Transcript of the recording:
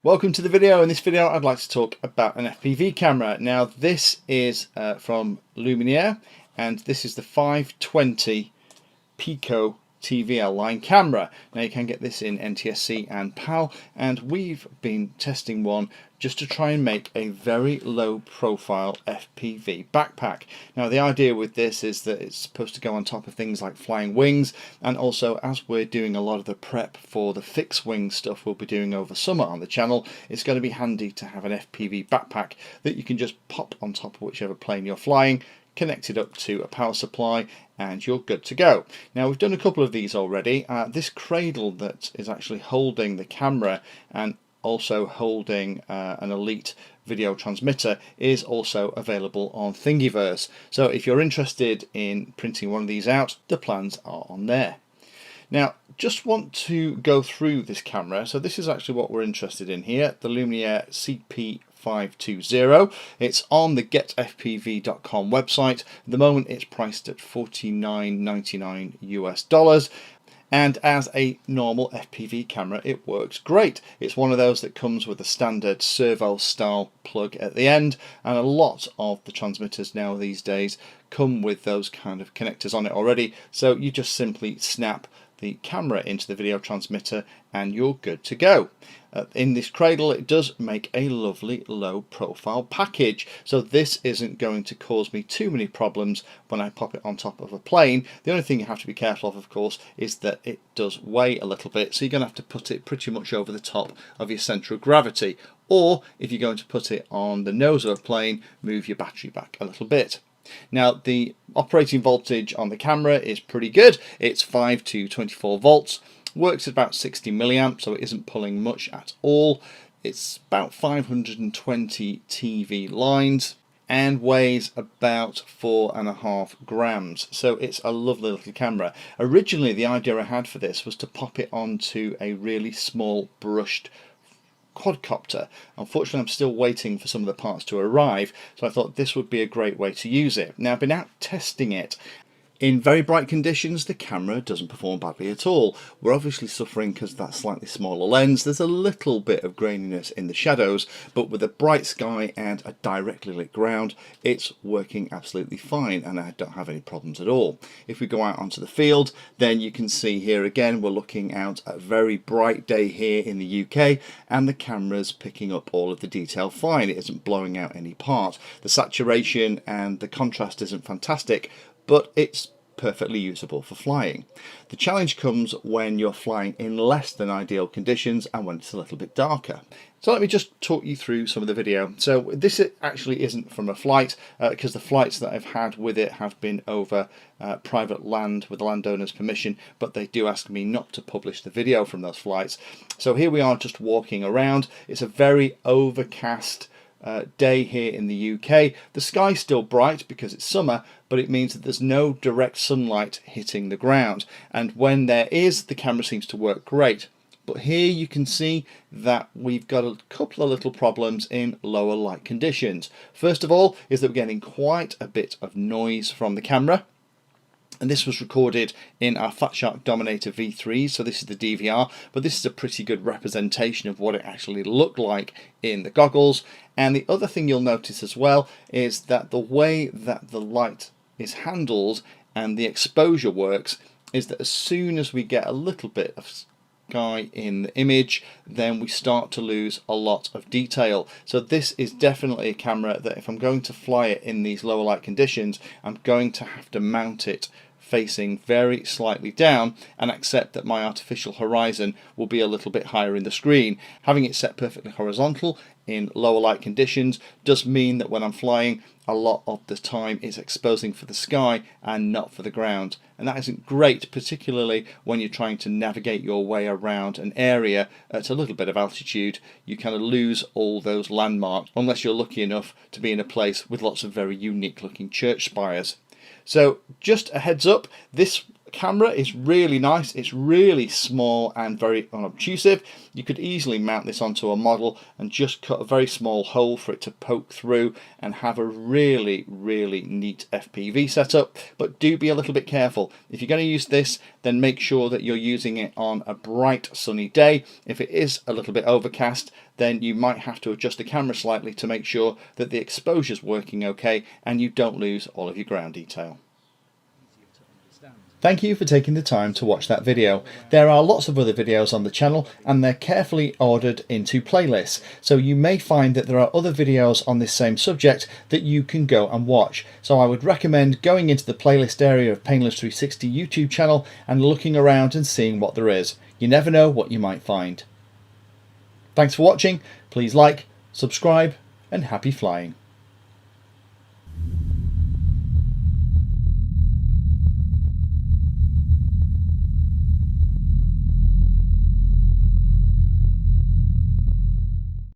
Welcome to the video. In this video I'd like to talk about an FPV camera. Now this is from Lumenier, and this is the 520 Pico TVL line camera. Now you can get this in NTSC and PAL, and we've been testing one just to try and make a very low profile FPV backpack. Now the idea with this is that it's supposed to go on top of things like flying wings, and also as we're doing a lot of the prep for the fixed wing stuff we'll be doing over summer on the channel, it's going to be handy to have an FPV backpack that you can just pop on top of whichever plane you're flying, connect it up to a power supply, and you're good to go. Now we've done a couple of these already. This cradle that is actually holding the camera and also holding an Elite video transmitter is also available on Thingiverse. So if you're interested in printing one of these out, the plans are on there. Now just want to go through this camera. So this is actually what we're interested in here, the Lumenier CP520. It's on the getfpv.com website. At the moment it's priced at $49.99 US. And as a normal FPV camera it works great. It's one of those that comes with a standard servo style plug at the end, and a lot of the transmitters now these days come with those kind of connectors on it already, so you just simply snap the camera into the video transmitter and you're good to go. In this cradle it does make a lovely low profile package, so this isn't going to cause me too many problems when I pop it on top of a plane. The only thing you have to be careful of course, is that it does weigh a little bit, so you're going to have to put it pretty much over the top of your centre of gravity, or if you're going to put it on the nose of a plane, move your battery back a little bit. Now the operating voltage on the camera is pretty good. It's 5 to 24 volts, works at about 60 milliamps, so it isn't pulling much at all. It's about 520 TV lines and weighs about 4.5 grams, so it's a lovely little camera. Originally the idea I had for this was to pop it onto a really small brushed quadcopter. Unfortunately I'm still waiting for some of the parts to arrive, so I thought this would be a great way to use it. Now I've been out testing it. In very bright conditions the camera doesn't perform badly at all. We're obviously suffering because of that slightly smaller lens. There's a little bit of graininess in the shadows, but with a bright sky and a directly lit ground it's working absolutely fine, and I don't have any problems at all. If we go out onto the field, then you can see here again we're looking out at a very bright day here in the UK, and the camera's picking up all of the detail fine. It isn't blowing out any part. The saturation and the contrast isn't fantastic, but it's perfectly usable for flying. The challenge comes when you're flying in less than ideal conditions and when it's a little bit darker. So let me just talk you through some of the video. So this actually isn't from a flight, because the flights that I've had with it have been over private land with the landowner's permission, but they do ask me not to publish the video from those flights. So here we are just walking around. It's a very overcast day here in the UK. The sky's still bright because it's summer, but it means that there's no direct sunlight hitting the ground, and when there is, the camera seems to work great. But here you can see that we've got a couple of little problems in lower light conditions. First of all is that we're getting quite a bit of noise from the camera. And this was recorded in our Fat Shark Dominator V3, so this is the DVR, but this is a pretty good representation of what it actually looked like in the goggles. And the other thing you'll notice as well is that the way that the light is handled and the exposure works is that as soon as we get a little bit of sky in the image, then we start to lose a lot of detail. So this is definitely a camera that if I'm going to fly it in these lower light conditions, I'm going to have to mount it facing very slightly down and accept that my artificial horizon will be a little bit higher in the screen. Having it set perfectly horizontal in lower light conditions does mean that when I'm flying, a lot of the time it's exposing for the sky and not for the ground, and that isn't great, particularly when you're trying to navigate your way around an area at a little bit of altitude. You kind of lose all those landmarks unless you're lucky enough to be in a place with lots of very unique looking church spires. So just a heads up, this camera is really nice. It's really small and very unobtrusive. You could easily mount this onto a model and just cut a very small hole for it to poke through and have a really neat FPV setup. But do be a little bit careful. If you're going to use this, then make sure that you're using it on a bright sunny day. If it is a little bit overcast, then you might have to adjust the camera slightly to make sure that the exposure is working okay and you don't lose all of your ground detail. Thank you for taking the time to watch that video. There are lots of other videos on the channel and they're carefully ordered into playlists, so you may find that there are other videos on this same subject that you can go and watch. So I would recommend going into the playlist area of Painless 360 YouTube channel and looking around and seeing what there is. You never know what you might find. Thanks for watching. Please like, subscribe, and happy flying.